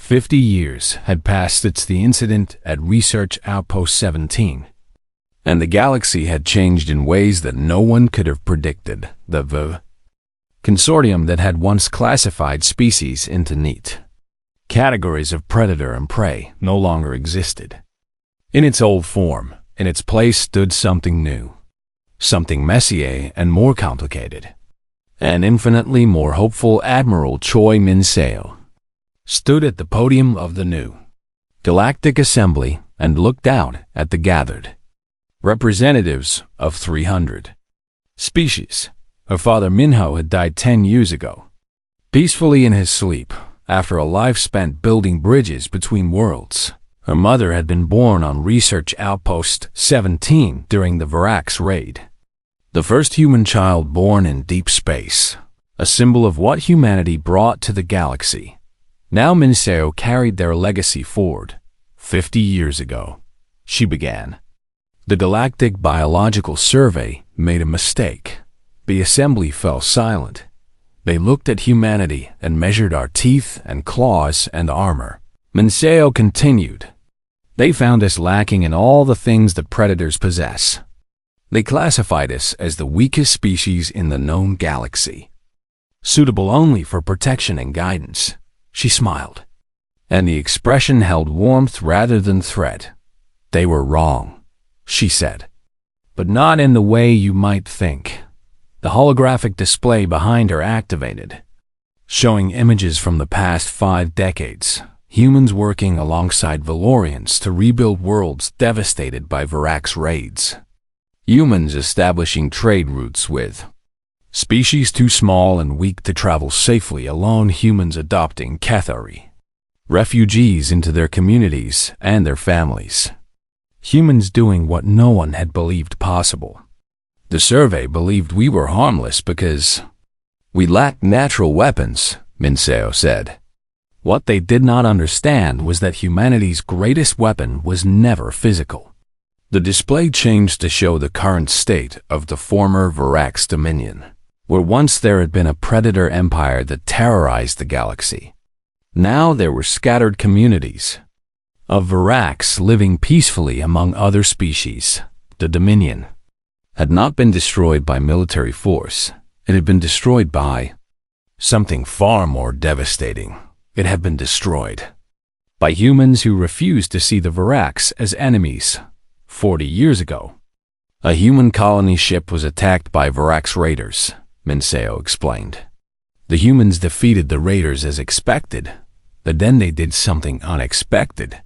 50 years had passed since the incident at Research Outpost 17, and the galaxy had changed in ways that no one could have predicted. The consortium that had once classified species into neat categories of predator and prey no longer existed. In its old form, in its place stood something new, something messier and more complicated. An infinitely more hopeful Admiral Choi Min-seo stood at the podium of the new Galactic Assembly and looked out at the gathered representatives of 300 species. Her father Minho had died 10 years ago, peacefully in his sleep, after a life spent building bridges between worlds. Her mother had been born on Research Outpost 17 during the Varax raid. The first human child born in deep space, a symbol of what humanity brought to the galaxy. Now Min-seo carried their legacy forward. 50 years ago, she began. The Galactic Biological Survey made a mistake. The assembly fell silent. They looked at humanity and measured our teeth and claws and armor. Min-seo continued. They found us lacking in all the things that predators possess. They classified us as the weakest species in the known galaxy, suitable only for protection and guidance. She smiled, and the expression held warmth rather than threat. They were wrong, she said, but not in the way you might think. The holographic display behind her activated, showing images from the past 5 decades. Humans working alongside Valorians to rebuild worlds devastated by Varax raids. Humans establishing trade routes with species too small and weak to travel safely alone. Humans adopting Cathari refugees into their communities and their families. Humans doing what no one had believed possible. The survey believed we were harmless because we lacked natural weapons, Min-seo said. What they did not understand was that humanity's greatest weapon was never physical. The display changed to show the current state of the former Varax Dominion, where once there had been a predator empire that terrorized the galaxy. Now there were scattered communities of Varax living peacefully among other species. The Dominion had not been destroyed by military force. It had been destroyed by something far more devastating. It had been destroyed by humans who refused to see the Varax as enemies. 40 years ago, a human colony ship was attacked by Varax raiders, Min-seo explained. The humans defeated the raiders as expected, but then they did something unexpected.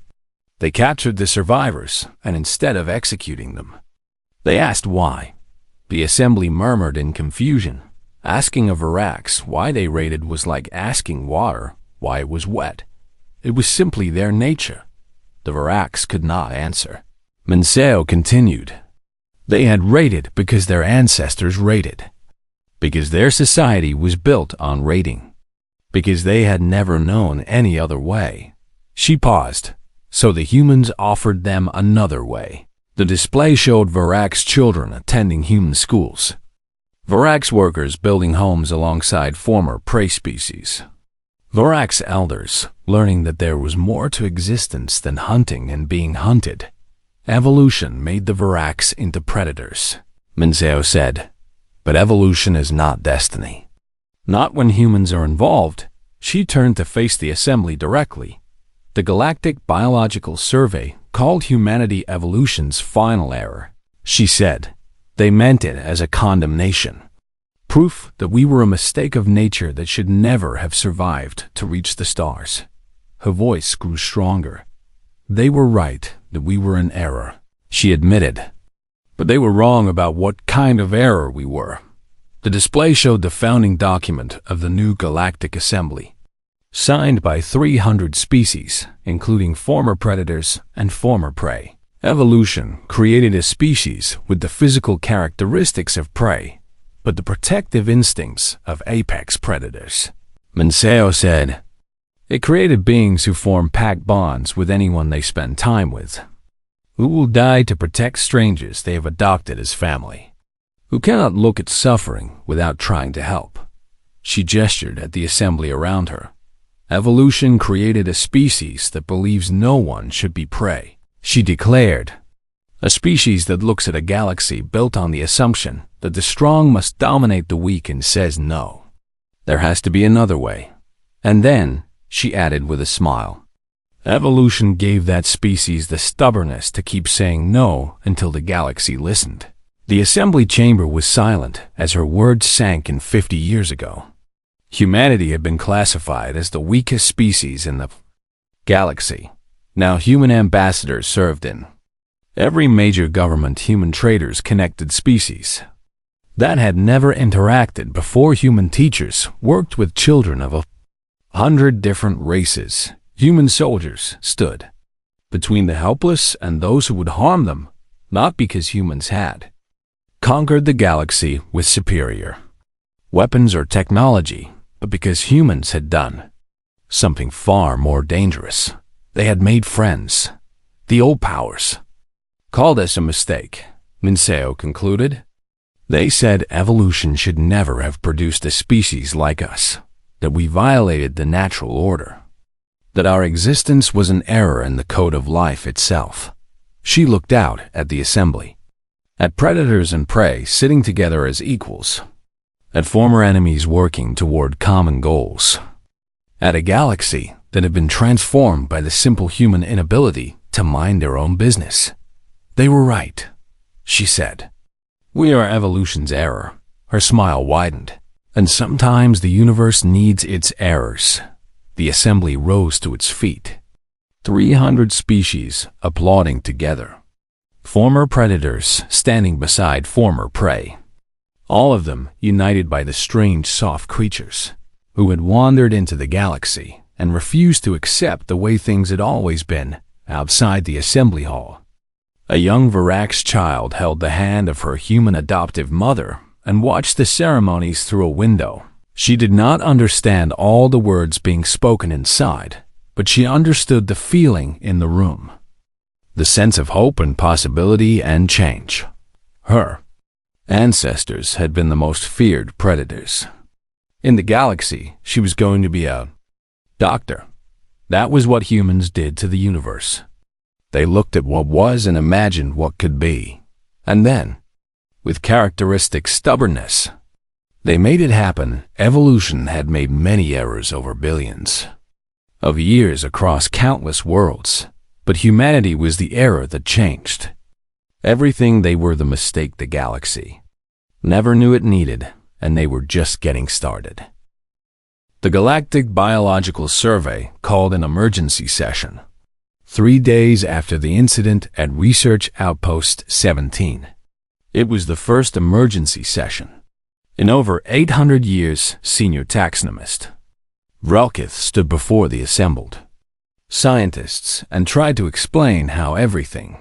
They captured the survivors, and instead of executing them, they asked why. The assembly murmured in confusion. Asking a Varax why they raided was like asking water why it was wet. It was simply their nature. The Varax could not answer. Min-seo continued. They had raided because their ancestors raided, because their society was built on raiding, because they had never known any other way. She paused, so the humans offered them another way. The display showed Varax children attending human schools, Varax workers building homes alongside former prey species, Varax elders learning that there was more to existence than hunting and being hunted. Evolution made the Varax into predators, Min-seo said, but evolution is not destiny. Not when humans are involved. She turned to face the assembly directly. The Galactic Biological Survey called humanity evolution's final error, she said. They meant it as a condemnation. Proof that we were a mistake of nature that should never have survived to reach the stars. Her voice grew stronger. They were right that we were in error, she admitted. But they were wrong about what kind of error we were. The display showed the founding document of the new Galactic Assembly, signed by 300 species, including former predators and former prey. Evolution created a species with the physical characteristics of prey, but the protective instincts of apex predators. Min-seo said, it created beings who form pack bonds with anyone they spend time with, who will die to protect strangers they have adopted as family, who cannot look at suffering without trying to help. She gestured at the assembly around her. Evolution created a species that believes no one should be prey, she declared. A species that looks at a galaxy built on the assumption that the strong must dominate the weak and says no. There has to be another way. And then, she added with a smile, evolution gave that species the stubbornness to keep saying no until the galaxy listened. The assembly chamber was silent as her words sank in 50 years ago. Humanity had been classified as the weakest species in the galaxy. Now human ambassadors served in every major government human traders connected species that had never interacted before. Human teachers worked with children of 100 different races. Human soldiers stood between the helpless and those who would harm them, not because humans had conquered the galaxy with superior weapons or technology, but because humans had done something far more dangerous. They had made friends. The old powers called us a mistake, Minseo concluded. They said evolution should never have produced a species like us, that we violated the natural order, that our existence was an error in the code of life itself. She looked out at the assembly, at predators and prey sitting together as equals, at former enemies working toward common goals, at a galaxy that had been transformed by the simple human inability to mind their own business. They were right, she said. We are evolution's error. Her smile widened. And sometimes the universe needs its errors. The assembly rose to its feet. 300 species applauding together. Former predators standing beside former prey. All of them united by the strange soft creatures who had wandered into the galaxy and refused to accept the way things had always been outside the assembly hall. A young Varax child held the hand of her human adoptive mother and watched the ceremonies through a window. She did not understand all the words being spoken inside, but she understood the feeling in the room. The sense of hope and possibility and change. Her ancestors had been the most feared predators. In the galaxy, she was going to be a doctor. That was what humans did to the universe. They looked at what was and imagined what could be. And then, with characteristic stubbornness, they made it happen. Evolution had made many errors over billions of years across countless worlds, but humanity was the error that changed everything. They were the mistake the galaxy never knew it needed, and they were just getting started. The Galactic Biological Survey called an emergency session 3 days after the incident at Research Outpost 17. It was the first emergency session in over 800 years. Senior taxonomist Relkith stood before the assembled scientists and tried to explain how everything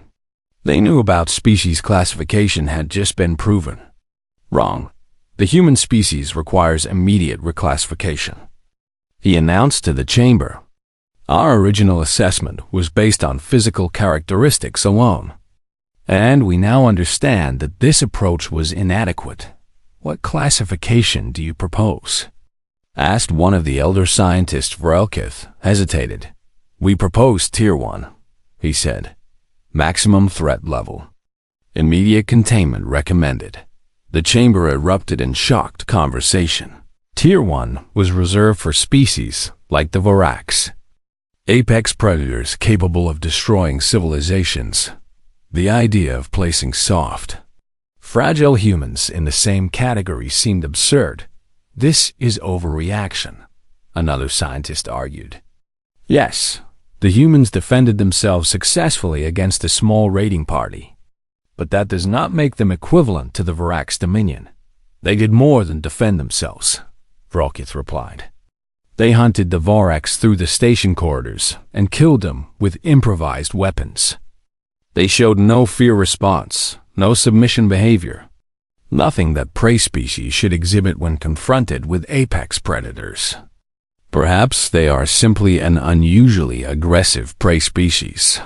they knew about species classification had just been proven wrong. The human species requires immediate reclassification, he announced to the chamber. Our original assessment was based on physical characteristics alone, and we now understand that this approach was inadequate. What classification do you propose? Asked one of the elder scientists. Relkith hesitated. We propose Tier 1, he said. Maximum threat level. Immediate containment recommended. The chamber erupted in shocked conversation. Tier 1 was reserved for species like the Varax, apex predators capable of destroying civilizations. The idea of placing soft, fragile humans in the same category seemed absurd. This is overreaction, another scientist argued. Yes, the humans defended themselves successfully against a small raiding party, but that does not make them equivalent to the Varax Dominion. They did more than defend themselves, Relkith replied. They hunted the Varax through the station corridors and killed them with improvised weapons. They showed no fear response, no submission behavior, nothing that prey species should exhibit when confronted with apex predators. Perhaps they are simply an unusually aggressive prey species.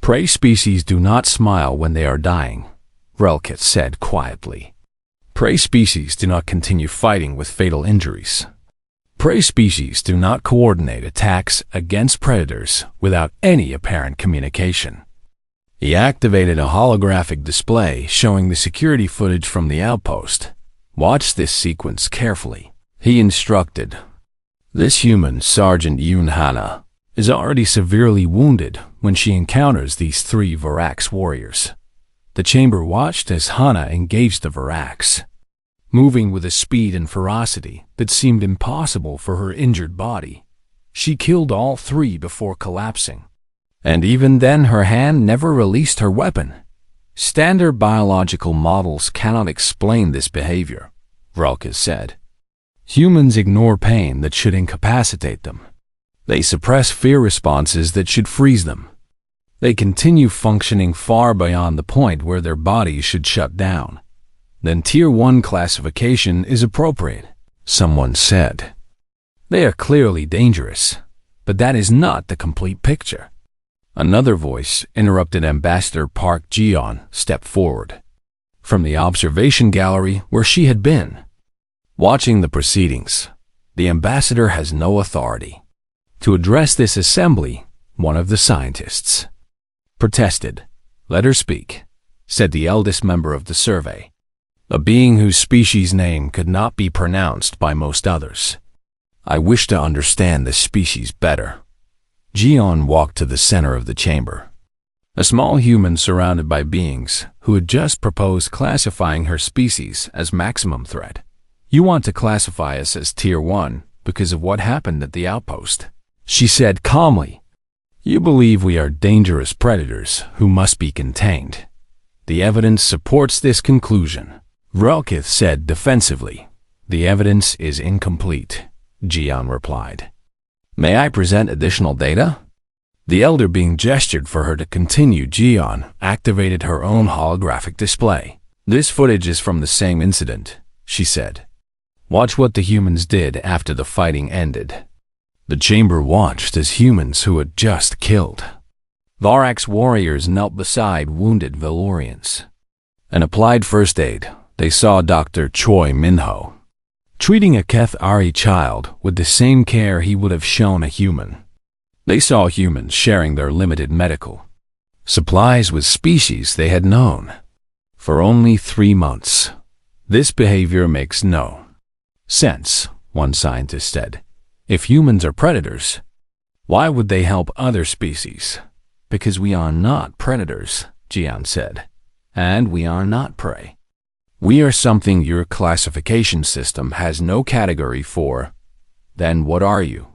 Prey species do not smile when they are dying, Relkith said quietly. Prey species do not continue fighting with fatal injuries. Prey species do not coordinate attacks against predators without any apparent communication. He activated a holographic display showing the security footage from the outpost. Watch this sequence carefully. He instructed. This human, Sergeant Yoon Hana, is already severely wounded when she encounters these 3 Varax warriors. The chamber watched as Hana engaged the Varax, moving with a speed and ferocity that seemed impossible for her injured body. She killed all 3 before collapsing, and even then her hand never released her weapon. Standard biological models cannot explain this behavior, Vrelkes said. Humans ignore pain that should incapacitate them. They suppress fear responses that should freeze them. They continue functioning far beyond the point where their bodies should shut down. Then Tier 1 classification is appropriate, someone said. They are clearly dangerous, but that is not the complete picture. Another voice interrupted. Ambassador Park Jeon stepped forward from the observation gallery where she had been, watching the proceedings. The ambassador has no authority to address this assembly, one of the scientists protested. Let her speak, said the eldest member of the survey, a being whose species name could not be pronounced by most others. I wish to understand this species better. Jeon walked to the center of the chamber. A small human surrounded by beings who had just proposed classifying her species as maximum threat. You want to classify us as Tier 1 because of what happened at the outpost, she said calmly. You believe we are dangerous predators who must be contained. The evidence supports this conclusion, Vrelkes said defensively. The evidence is incomplete, Jeon replied. May I present additional data? The elder being gestured for her to continue. Jeon activated her own holographic display. This footage is from the same incident, she said. Watch what the humans did after the fighting ended. The chamber watched as humans who had just killed Varax warriors knelt beside wounded Valorians and applied first aid. They saw Dr. Choi Minho treating a Kethari child with the same care he would have shown a human. They saw humans sharing their limited medical supplies with species they had known for only 3 months. This behavior makes no sense, one scientist said. If humans are predators, why would they help other species? Because we are not predators, Jeon said, and we are not prey. We are something your classification system has no category for. Then what are you?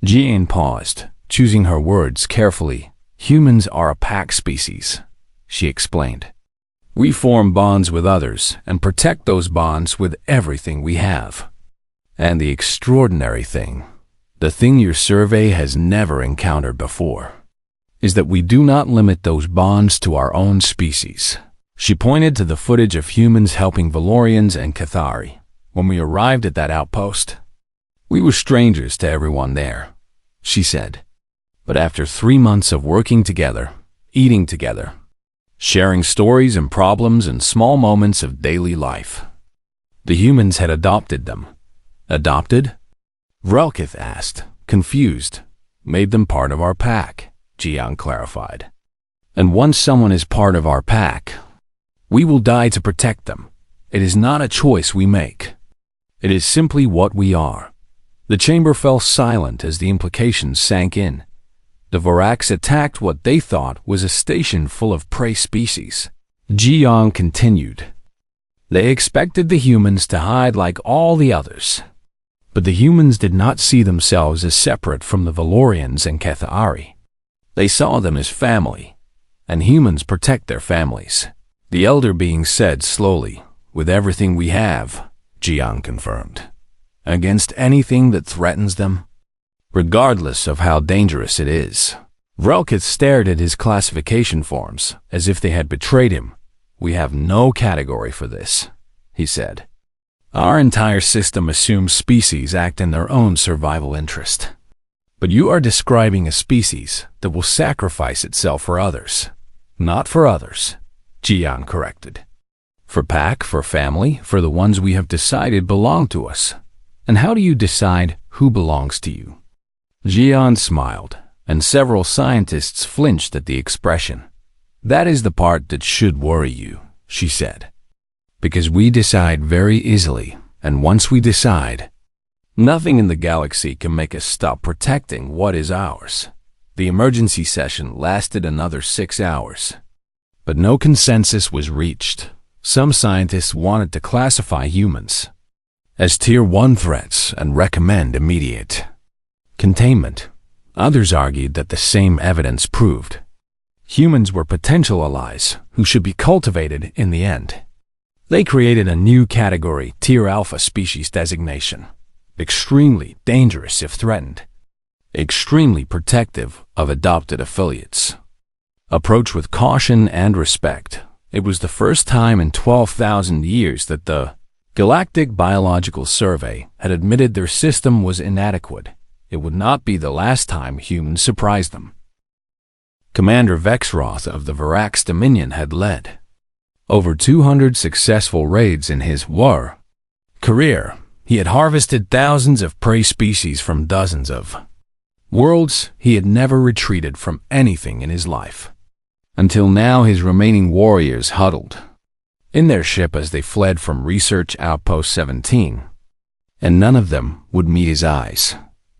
Jeon paused, choosing her words carefully. Humans are a pack species, she explained. We form bonds with others and protect those bonds with everything we have. And the extraordinary thing, the thing your survey has never encountered before, is that we do not limit those bonds to our own species. She pointed to the footage of humans helping Valorians and Kethari. When we arrived at that outpost, we were strangers to everyone there, she said. But after 3 months of working together, eating together, sharing stories and problems and small moments of daily life, the humans had adopted them. Adopted? Vrelkes asked, confused. Made them part of our pack, Jeon clarified. And once someone is part of our pack, we will die to protect them. It is not a choice we make. It is simply what we are. The chamber fell silent as the implications sank in. The Varax attacked what they thought was a station full of prey species. Jeon continued. They expected the humans to hide like all the others. But the humans did not see themselves as separate from the Valorians and Kethari. They saw them as family, and humans protect their families. The elder being said slowly, with everything we have, Jeon confirmed, against anything that threatens them, regardless of how dangerous it is. Vrelkes stared at his classification forms as if they had betrayed him. We have no category for this, he said. Our entire system assumes species act in their own survival interest. But you are describing a species that will sacrifice itself for others. Not for others, Jeon corrected. For pack, for family, for the ones we have decided belong to us. And how do you decide Who belongs to you? Jian smiled, and several scientists flinched at the expression. That is the part that should worry you, she said. Because we decide very easily, and once we decide, nothing in the galaxy can make us stop protecting what is ours. The emergency session lasted another 6 hours. But no consensus was reached. Some scientists wanted to classify humans as Tier 1 threats and recommend immediate containment. Others argued that the same evidence proved humans were potential allies who should be cultivated in the end. They created a new category, Tier Alpha species designation. Extremely dangerous if threatened. Extremely protective of adopted affiliates. Approach with caution and respect. It was the first time in 12,000 years that the Galactic Biological Survey had admitted their system was inadequate. It would not be the last time humans surprised them. Commander Vexroth of the Varax Dominion had led over 200 successful raids in his war career. He had harvested thousands of prey species from dozens of worlds. He had never retreated from anything in his life. Until now, his remaining warriors huddled in their ship as they fled from Research Outpost 17, and none of them would meet his eyes.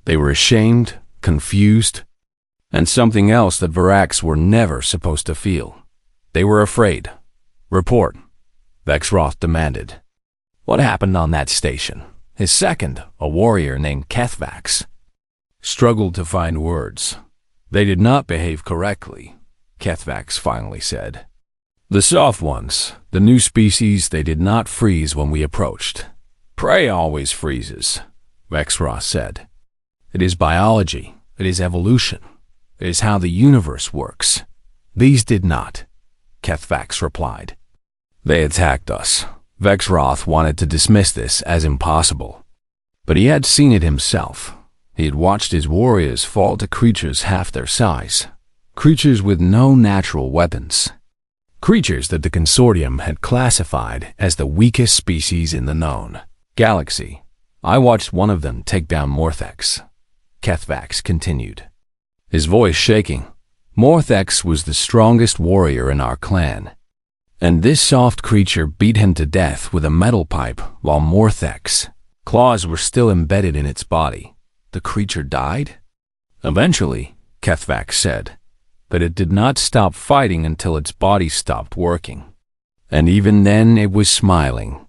They were ashamed, confused, and something else that Varax were never supposed to feel. They were afraid. Report, Vexroth demanded. What happened on that station? His second, a warrior named Kethvax, struggled to find words. They did not behave correctly, Kethvax finally said. The soft ones, the new species, they did not freeze when we approached. Prey always freezes, Vexroth said. It is biology. It is evolution. It is how the universe works. These did not, Kethvax replied. They attacked us. Vexroth wanted to dismiss this as impossible. But he had seen it himself. He had watched his warriors fall to creatures half their size. Creatures with no natural weapons. Creatures that the Consortium had classified as the weakest species in the known galaxy. I watched one of them take down Morthex, Kethvax continued, his voice shaking. Morthex was the strongest warrior in our clan, and this soft creature beat him to death with a metal pipe while Morthex's claws were still embedded in its body. The creature died? Eventually, Kethvax said, but it did not stop fighting until its body stopped working. And even then it was smiling.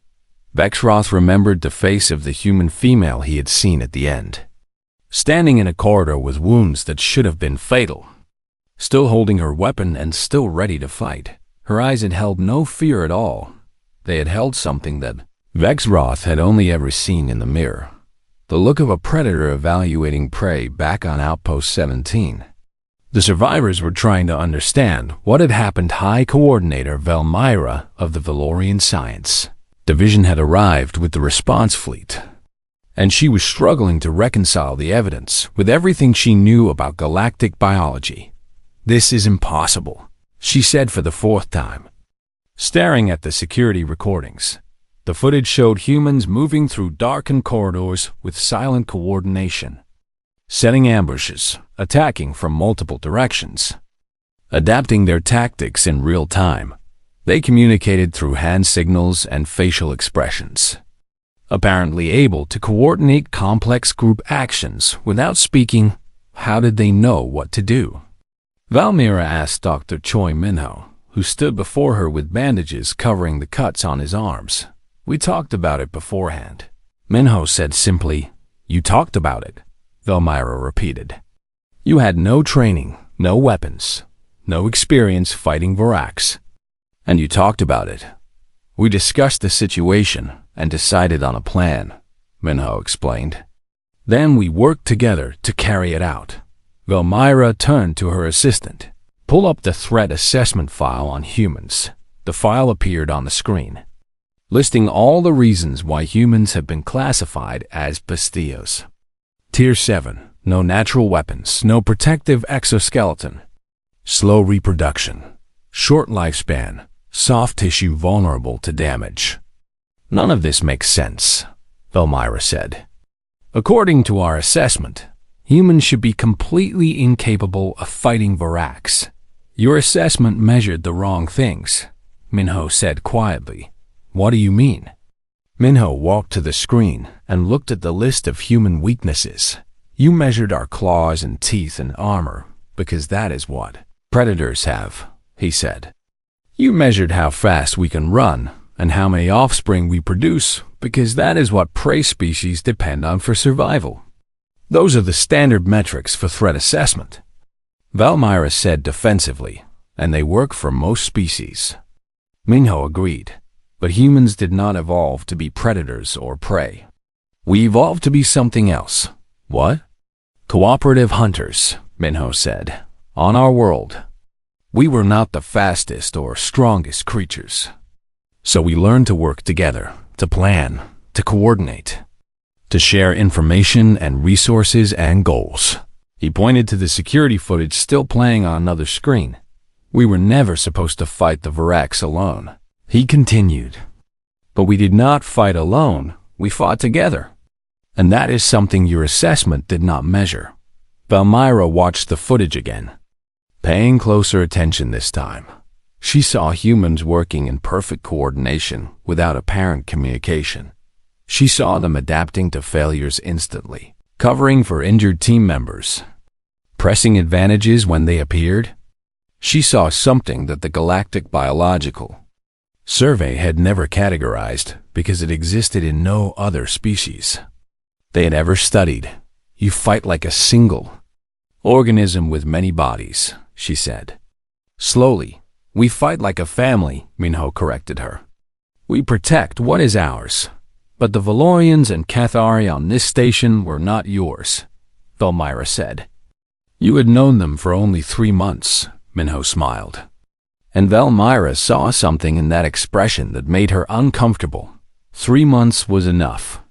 Vexroth remembered the face of the human female he had seen at the end, standing in a corridor with wounds that should have been fatal, still holding her weapon and still ready to fight. Her eyes had held no fear at all. They had held something that Vexroth had only ever seen in the mirror. The look of a predator evaluating prey back on Outpost 17. The survivors were trying to understand what had happened. High Coordinator Velmyra of the Valorian Science Division had arrived with the response fleet, and she was struggling to reconcile the evidence with everything she knew about galactic biology. This is impossible, she said for the 4th time, staring at the security recordings. The footage showed humans moving through darkened corridors with silent coordination, setting ambushes, attacking from multiple directions, adapting their tactics in real time. They communicated through hand signals and facial expressions, apparently able to coordinate complex group actions without speaking. How did they know what to do? Valmira asked Dr. Choi Minho, who stood before her with bandages covering the cuts on his arms. We talked about it beforehand. Minho said simply, You talked about it, Valmira repeated. You had no training, no weapons, no experience fighting Varax, and you talked about it. We discussed the situation and decided on a plan, Minho explained. Then we worked together to carry it out. Valmira turned to her assistant. Pull up the threat assessment file on humans. The file appeared on the screen, listing all the reasons why humans have been classified as Bastillos. Tier 7, no natural weapons, no protective exoskeleton, slow reproduction, short lifespan, soft tissue vulnerable to damage. None of this makes sense, Valmira said. According to our assessment, humans should be completely incapable of fighting Varax. Your assessment measured the wrong things, Minho said quietly. What do you mean? Minho walked to the screen and looked at the list of human weaknesses. You measured our claws and teeth and armor, because that is what predators have, he said. You measured how fast we can run and how many offspring we produce, because that is what prey species depend on for survival. Those are the standard metrics for threat assessment, Valmyra said defensively, and they work for most species. Minho agreed, but humans did not evolve to be predators or prey. We evolved to be something else. What? Cooperative hunters, Minho said. On our world, we were not the fastest or strongest creatures. So we learned to work together, to plan, to coordinate, to share information and resources and goals. He pointed to the security footage still playing on another screen. We were never supposed to fight the Varax alone. He continued. But we did not fight alone, we fought together. And that is something your assessment did not measure. Valmyra watched the footage again, paying closer attention this time. She saw humans working in perfect coordination without apparent communication. She saw them adapting to failures instantly, covering for injured team members, pressing advantages when they appeared. She saw something that the Galactic Biological Survey had never categorized because it existed in no other species they had ever studied. You fight like a single organism with many bodies, she said. Slowly, we fight like a family, Minho corrected her. We protect what is ours. But the Valorians and Cathari on this station were not yours, Valmyra said. You had known them for only 3 months, Minho smiled. And Valmyra saw something in that expression that made her uncomfortable. 3 months was enough,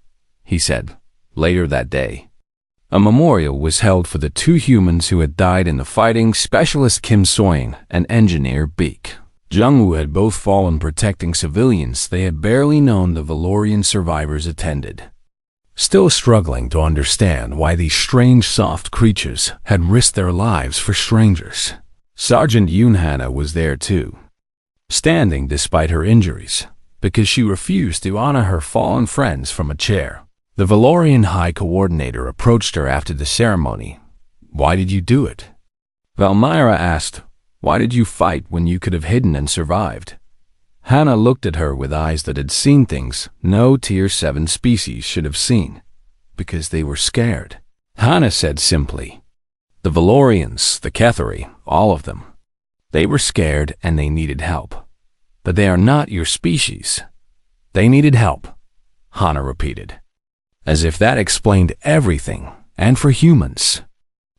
he said. Later that day, a memorial was held for the 2 humans who had died in the fighting, Specialist Kim Soyin and Engineer Beak. Jungwoo had both fallen protecting civilians they had barely known the Valorian survivors attended. Still struggling to understand why these strange soft creatures had risked their lives for strangers, Sergeant Yoon-hana was there too, standing despite her injuries, because she refused to honor her fallen friends from a chair. The Valorian High Coordinator approached her after the ceremony. Why did you do it? Valmyra asked. Why did you fight when you could have hidden and survived? Hannah looked at her with eyes that had seen things no Tier 7 species should have seen, because they were scared. Hannah said simply, the Valorians, the Cathari, all of them. They were scared and they needed help. But they are not your species. They needed help, Hannah repeated, as if that explained everything, and for humans.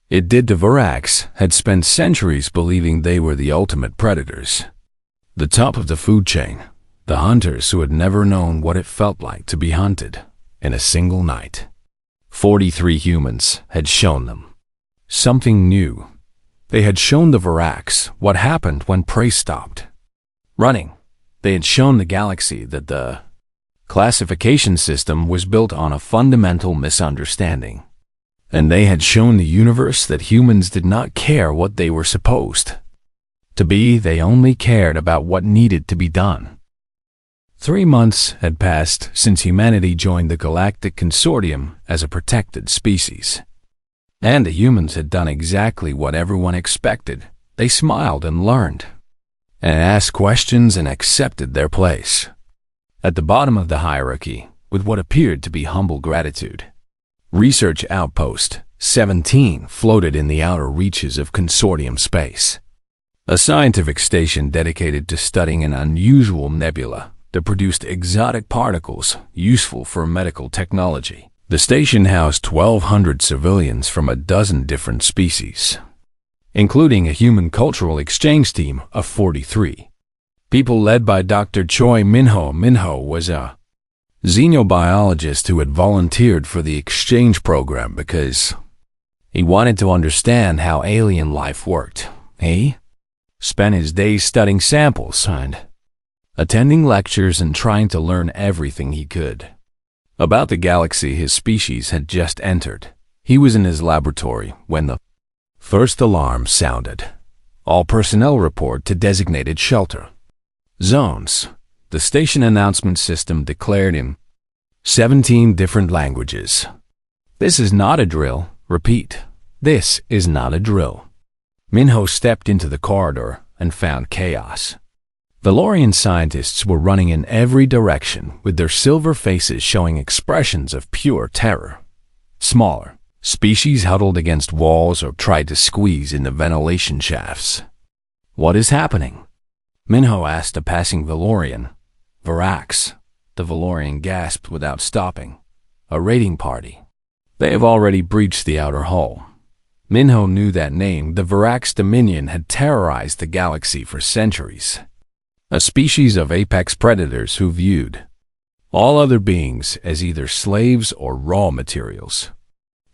It did to Varax had spent centuries believing they were the ultimate predators. The top of the food chain, the hunters who had never known what it felt like to be hunted in a single night. 43 humans had shown them something new. They had shown the Varax what happened when prey stopped running. They had shown the galaxy that the classification system was built on a fundamental misunderstanding. And they had shown the universe that humans did not care what they were supposed to be. They only cared about what needed to be done. 3 months had passed since humanity joined the Galactic Consortium as a protected species. And the humans had done exactly what everyone expected. They smiled and learned, and asked questions and accepted their place at the bottom of the hierarchy with what appeared to be humble gratitude. Research Outpost 17 floated in the outer reaches of Consortium space, a scientific station dedicated to studying an unusual nebula that produced exotic particles useful for medical technology. The station housed 1,200 civilians from a dozen different species, including a human cultural exchange team of 43. People led by Dr. Choi Minho. Minho was a xenobiologist who had volunteered for the exchange program because he wanted to understand how alien life worked. He spent his days studying samples and attending lectures and trying to learn everything he could. about the galaxy his species had just entered. He was in his laboratory when the first alarm sounded. All personnel report to designated shelter zones. The station announcement system declared in 17 different languages. This is not a drill. Repeat, this is not a drill. Minho stepped into the corridor and found chaos. Valorian scientists were running in every direction with their silver faces showing expressions of pure terror. Smaller species huddled against walls or tried to squeeze in the ventilation shafts. What is happening? Minho asked a passing Valorian. Varax. The Valorian gasped without stopping. A raiding party. They have already breached the outer hull. Minho knew that name. The Varax Dominion had terrorized the galaxy for centuries. A species of apex predators who viewed all other beings as either slaves or raw materials.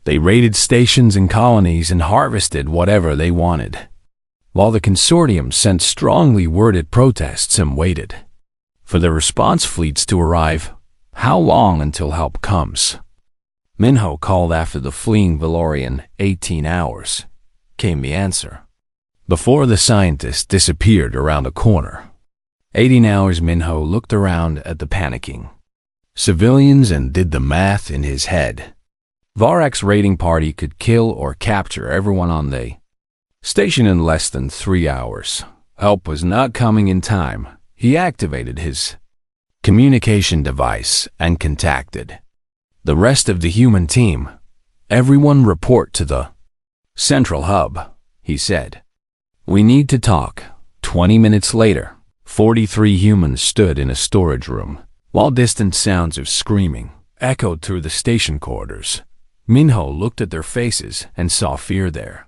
They raided stations and colonies and harvested whatever they wanted, while the consortium sent strongly worded protests and waited for the response fleets to arrive. How long until help comes? Minho called after the fleeing Valorian. 18 hours, came the answer, before the scientist disappeared around a corner. 18 hours. Minho looked around at the panicking civilians and did the math in his head. Varax's raiding party could kill or capture everyone on the station in less than 3 hours. Help was not coming in time. He activated his communication device and contacted the rest of the human team. Everyone report to the central hub, he said. We need to talk. 20 minutes later, 43 humans stood in a storage room, while distant sounds of screaming echoed through the station corridors. Minho looked at their faces and saw fear there.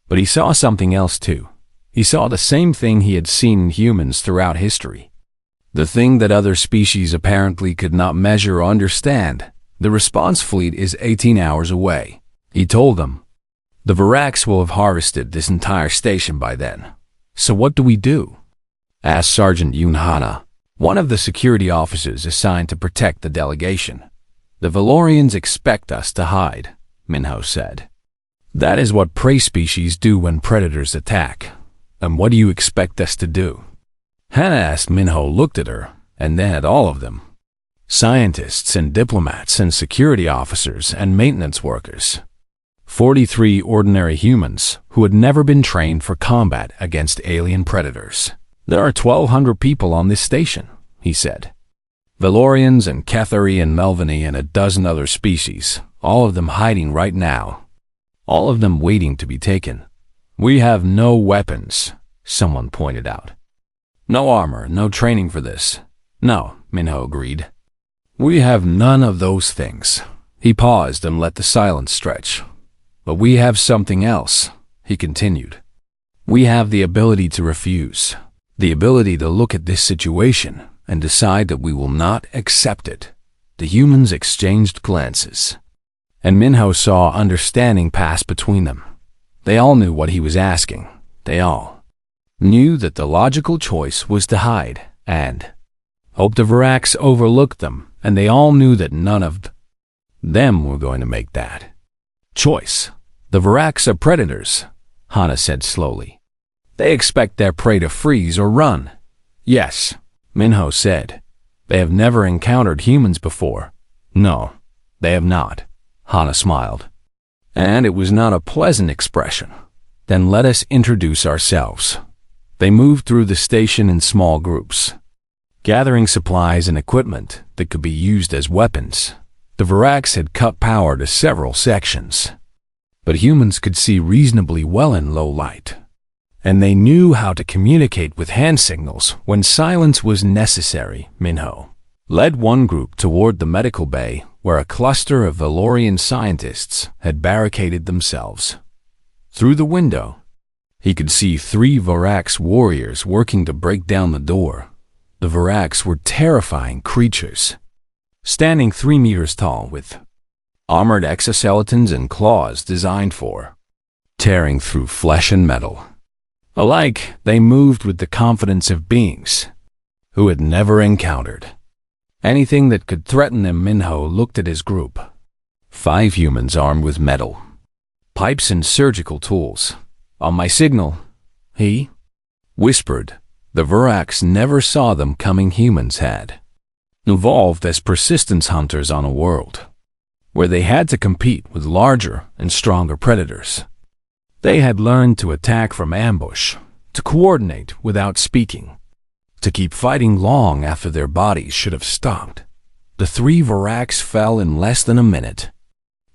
But he saw something else too. He saw the same thing he had seen in humans throughout history. The thing that other species apparently could not measure or understand. The response fleet is 18 hours away, he told them. The Varax will have harvested this entire station by then. So what do we do? Asked Sergeant Yunhana, one of the security officers assigned to protect the delegation. The Valorians expect us to hide, Minho said. That is what prey species do when predators attack. And what do you expect us to do? Hannah asked. Minho looked at her, and then at all of them. Scientists and diplomats and security officers and maintenance workers. 43 ordinary humans who had never been trained for combat against alien predators. There are 1,200 people on this station, he said. Valorians and Cathari and Melvini and a dozen other species, all of them hiding right now. All of them waiting to be taken. We have no weapons, someone pointed out. No armor, no training for this. No, Minho agreed. We have none of those things. He paused and let the silence stretch. But we have something else, he continued. We have the ability to refuse. The ability to look at this situation and decide that we will not accept it. The humans exchanged glances, and Minho saw understanding pass between them. They all knew what he was asking. They all knew that the logical choice was to hide and hope the Varax overlooked them, and they all knew that none of them were going to make that choice. The Varax are predators, Hana said slowly. They expect their prey to freeze or run. Yes, Minho said. They have never encountered humans before. No, they have not, Hana smiled. And it was not a pleasant expression. Then let us introduce ourselves. They moved through the station in small groups, gathering supplies and equipment that could be used as weapons. The Varax had cut power to several sections, but humans could see reasonably well in low light, and they knew how to communicate with hand signals when silence was necessary. Minho led one group toward the medical bay where a cluster of Valorian scientists had barricaded themselves. Through the window, he could see 3 Varax warriors working to break down the door. The Varax were terrifying creatures, standing 3 meters tall with armored exoskeletons and claws designed for tearing through flesh and metal. Alike, they moved with the confidence of beings who had never encountered Anything that could threaten them. Minho looked at his group. 5 humans armed with metal, pipes and surgical tools. On my signal, he whispered. The Virax never saw them coming. Humans had evolved as persistence hunters on a world where they had to compete with larger and stronger predators. They had learned to attack from ambush, to coordinate without speaking, to keep fighting long after their bodies should have stopped. The 3 Virax fell in less than a minute.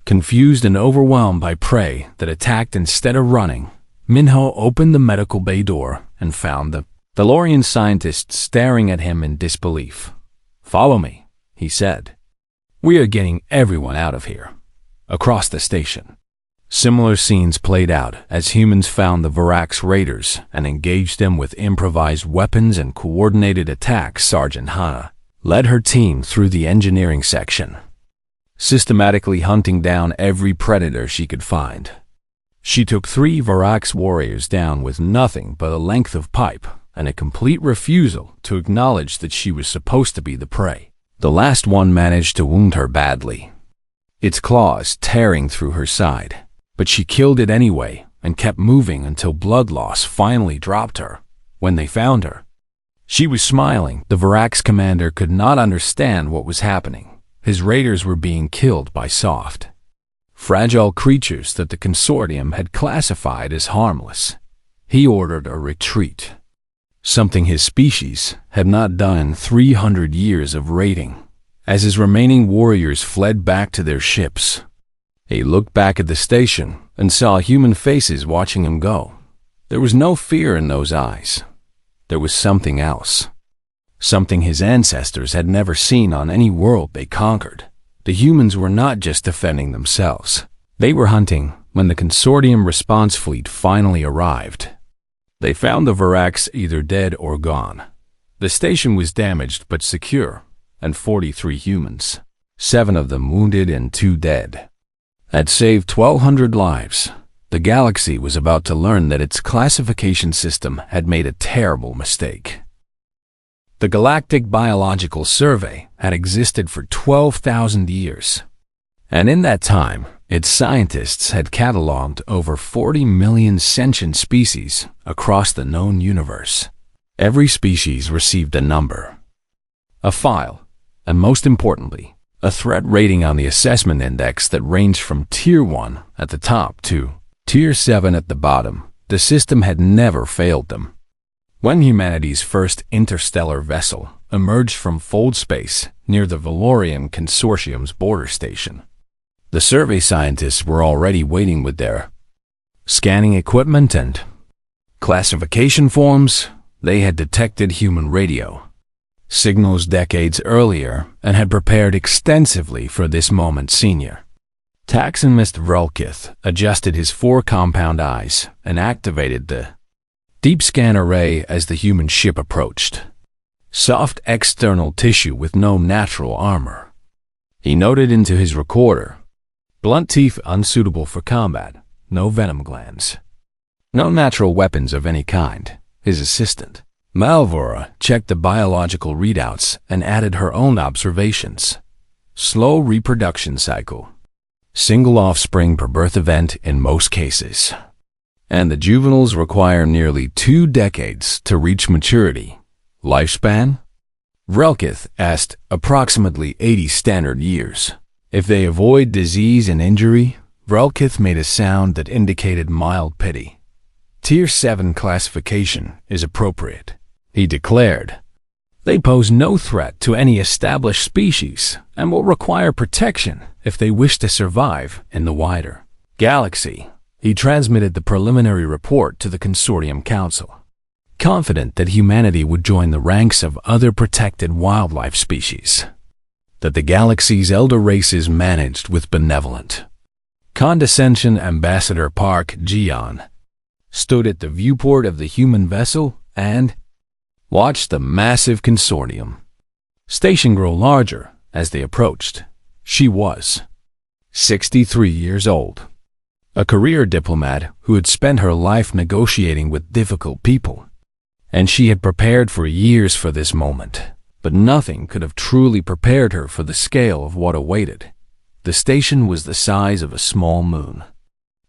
Confused and overwhelmed by prey that attacked instead of running, Minho opened the medical bay door and found the DeLorean scientist staring at him in disbelief. "Follow me," he said. "We are getting everyone out of here." Across the station, similar scenes played out as humans found the Virax raiders and engaged them with improvised weapons and coordinated attacks. Sergeant Hana led her team through the engineering section, systematically hunting down every predator she could find. She took 3 Virax warriors down with nothing but a length of pipe and a complete refusal to acknowledge that she was supposed to be the prey. The last one managed to wound her badly, its claws tearing through her side, but she killed it anyway and kept moving until blood loss finally dropped her. When they found her, she was smiling. The Virax commander could not understand what was happening. His raiders were being killed by soft, fragile creatures that the consortium had classified as harmless. He ordered a retreat, something his species had not done in 300 years of raiding. As his remaining warriors fled back to their ships, he looked back at the station and saw human faces watching him go. There was no fear in those eyes. There was something else, something his ancestors had never seen on any world they conquered. The humans were not just defending themselves. They were hunting. When the consortium response fleet finally arrived, they found the Virax either dead or gone. The station was damaged but secure, and 43 humans, 7 of them wounded and 2 dead, had saved 1,200 lives. The galaxy was about to learn that its classification system had made a terrible mistake. The Galactic Biological Survey had existed for 12,000 years, and in that time, its scientists had cataloged over 40 million sentient species across the known universe. Every species received a number, a file, and most importantly, a threat rating on the assessment index that ranged from Tier 1 at the top to Tier 7 at the bottom. The system had never failed them. When humanity's first interstellar vessel emerged from fold space near the Valorian Consortium's border station, the survey scientists were already waiting with their scanning equipment and classification forms. They had detected human radio signals decades earlier and had prepared extensively for this moment. Senior taxinomist Vrelkith adjusted his 4 compound eyes and activated the deep scan array as the human ship approached. Soft external tissue with no natural armor. He noted into his recorder: blunt teeth unsuitable for combat, no venom glands, no natural weapons of any kind. His assistant, Malvora, checked the biological readouts and added her own observations. Slow reproduction cycle, single offspring per birth event in most cases, and the juveniles require nearly 2 decades to reach maturity. Lifespan? Vrelkith asked. Approximately 80 standard years. If they avoid disease and injury, Vrelkith made a sound that indicated mild pity. Tier 7 classification is appropriate, he declared. They pose no threat to any established species and will require protection if they wish to survive in the wider galaxy. He transmitted the preliminary report to the Consortium Council, confident that humanity would join the ranks of other protected wildlife species that the galaxy's elder races managed with benevolent condescension. Ambassador Park Jian stood at the viewport of the human vessel and watched the massive consortium station grow larger as they approached. She was 63 years old, a career diplomat who had spent her life negotiating with difficult people, and she had prepared for years for this moment. But nothing could have truly prepared her for the scale of what awaited. The station was the size of a small moon.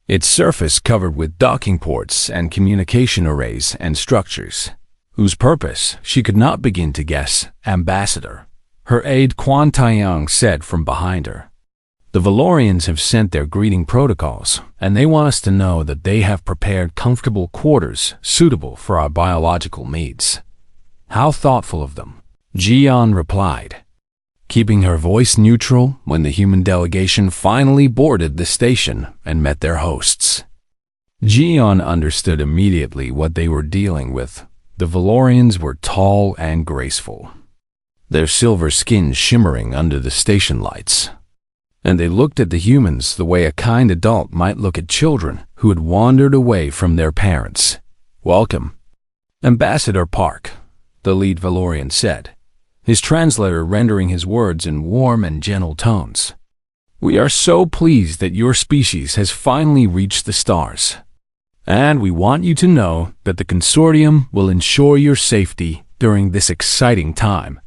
Its surface covered with docking ports and communication arrays and structures, whose purpose she could not begin to guess. Ambassador, her aide Quan Taiyang said from behind her. The Valorians have sent their greeting protocols, and they want us to know that they have prepared comfortable quarters suitable for our biological needs. How thoughtful of them, Jian replied, keeping her voice neutral when the human delegation finally boarded the station and met their hosts. Jian understood immediately what they were dealing with. The Valorians were tall and graceful, their silver skin shimmering under the station lights. And they looked at the humans the way a kind adult might look at children who had wandered away from their parents. Welcome, Ambassador Park, the lead Valorian said, his translator rendering his words in warm and gentle tones. We are so pleased that your species has finally reached the stars. And we want you to know that the consortium will ensure your safety during this exciting time.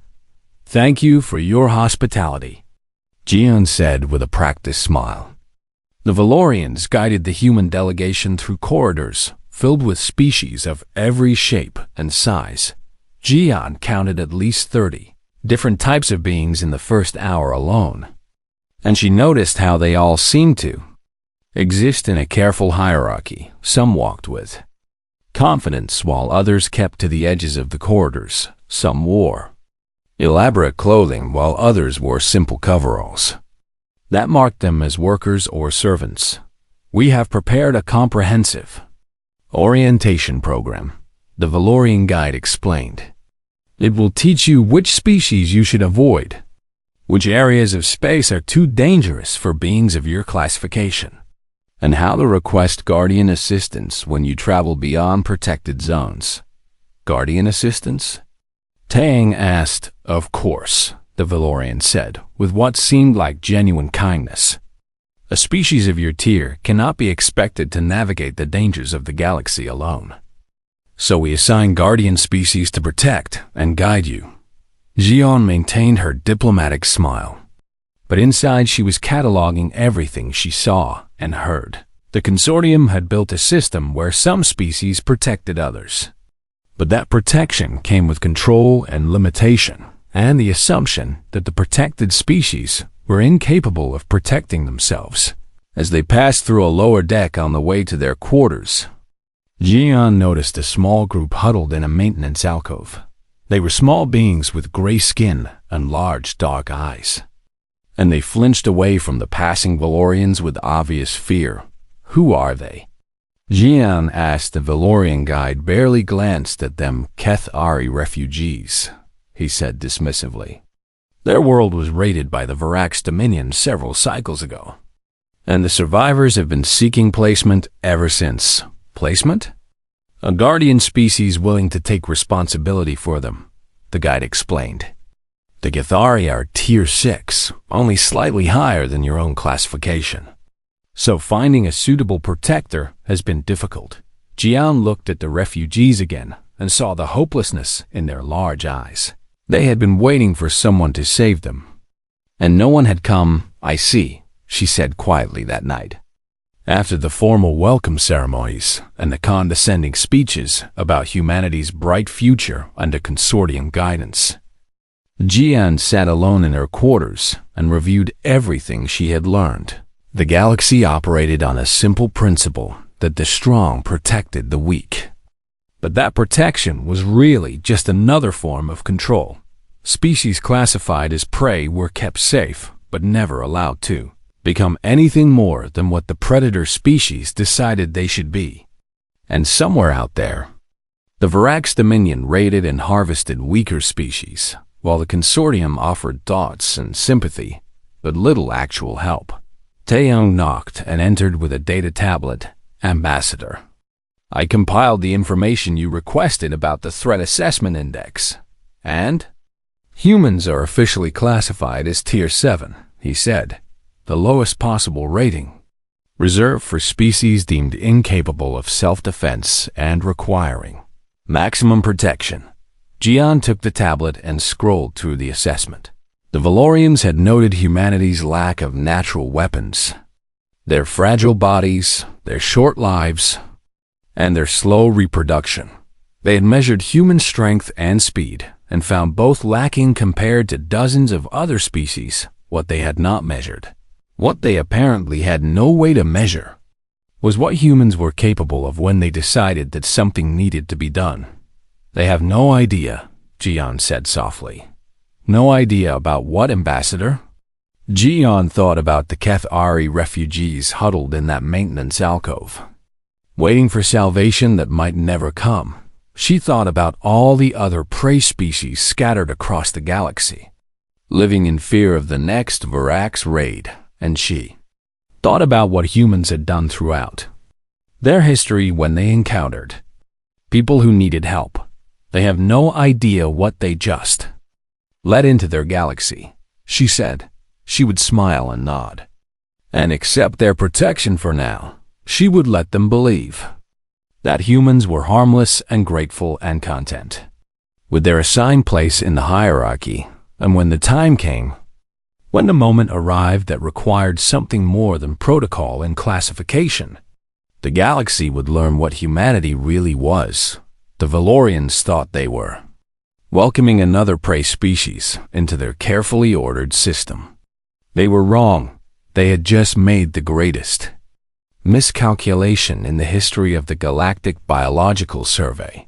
Thank you for your hospitality, Jian said with a practiced smile. The Valorians guided the human delegation through corridors filled with species of every shape and size. Jian counted at least 30 different types of beings in the first hour alone, and she noticed how they all seemed to exist in a careful hierarchy. Some walked with confidence while others kept to the edges of the corridors. Some wore elaborate clothing while others wore simple coveralls that marked them as workers or servants. We have prepared a comprehensive orientation program, the Valorian guide explained. It will teach you which species you should avoid, which areas of space are too dangerous for beings of your classification, and how to request Guardian assistance when you travel beyond protected zones. Guardian assistance? Tang asked. Of course, the Valorian said, with what seemed like genuine kindness. A species of your tier cannot be expected to navigate the dangers of the galaxy alone. So we assign Guardian species to protect and guide you. Jian maintained her diplomatic smile, but inside she was cataloging everything she saw and heard. The consortium had built a system where some species protected others, but that protection came with control and limitation, and the assumption that the protected species were incapable of protecting themselves. As they passed through a lower deck on the way to their quarters, Jian noticed a small group huddled in a maintenance alcove. They were small beings with gray skin and large dark eyes, and they flinched away from the passing Valorians with obvious fear. Who are they? Jian asked. The Valorian guide barely glanced at them. Kethari refugees, he said dismissively. Their world was raided by the Varax Dominion several cycles ago, and the survivors have been seeking placement ever since. Placement? A guardian species willing to take responsibility for them, the guide explained. The Githari are Tier 6, only slightly higher than your own classification. So finding a suitable protector has been difficult. Jian looked at the refugees again and saw the hopelessness in their large eyes. They had been waiting for someone to save them, and no one had come. I see, she said quietly that night, after the formal welcome ceremonies and the condescending speeches about humanity's bright future under consortium guidance. Jian sat alone in her quarters and reviewed everything she had learned. The galaxy operated on a simple principle that the strong protected the weak. But that protection was really just another form of control. Species classified as prey were kept safe, but never allowed to become anything more than what the predator species decided they should be. And somewhere out there, the Varax Dominion raided and harvested weaker species, while the consortium offered thoughts and sympathy, but little actual help. Taeyong knocked and entered with a data tablet. Ambassador, I compiled the information you requested about the Threat Assessment Index, and humans are officially classified as Tier 7, he said, the lowest possible rating, reserved for species deemed incapable of self-defense and requiring maximum protection. Gian took the tablet and scrolled through the assessment. The Valorians had noted humanity's lack of natural weapons, their fragile bodies, their short lives, and their slow reproduction. They had measured human strength and speed and found both lacking compared to dozens of other species. What they had not measured, what they apparently had no way to measure, was what humans were capable of when they decided that something needed to be done. They have no idea, Gian said softly. No idea about what, Ambassador? Gian thought about the Kethari refugees huddled in that maintenance alcove, waiting for salvation that might never come. She thought about all the other prey species scattered across the galaxy, living in fear of the next Varax raid, and she thought about what humans had done throughout their history when they encountered people who needed help. They have no idea what they just let into their galaxy, she said. She would smile and nod, and accept their protection for now. She would let them believe that humans were harmless and grateful and content with their assigned place in the hierarchy. And when the time came, when the moment arrived that required something more than protocol and classification, the galaxy would learn what humanity really was. The Valorians thought they were welcoming another prey species into their carefully ordered system. They were wrong. They had just made the greatest miscalculation in the history of the Galactic Biological Survey.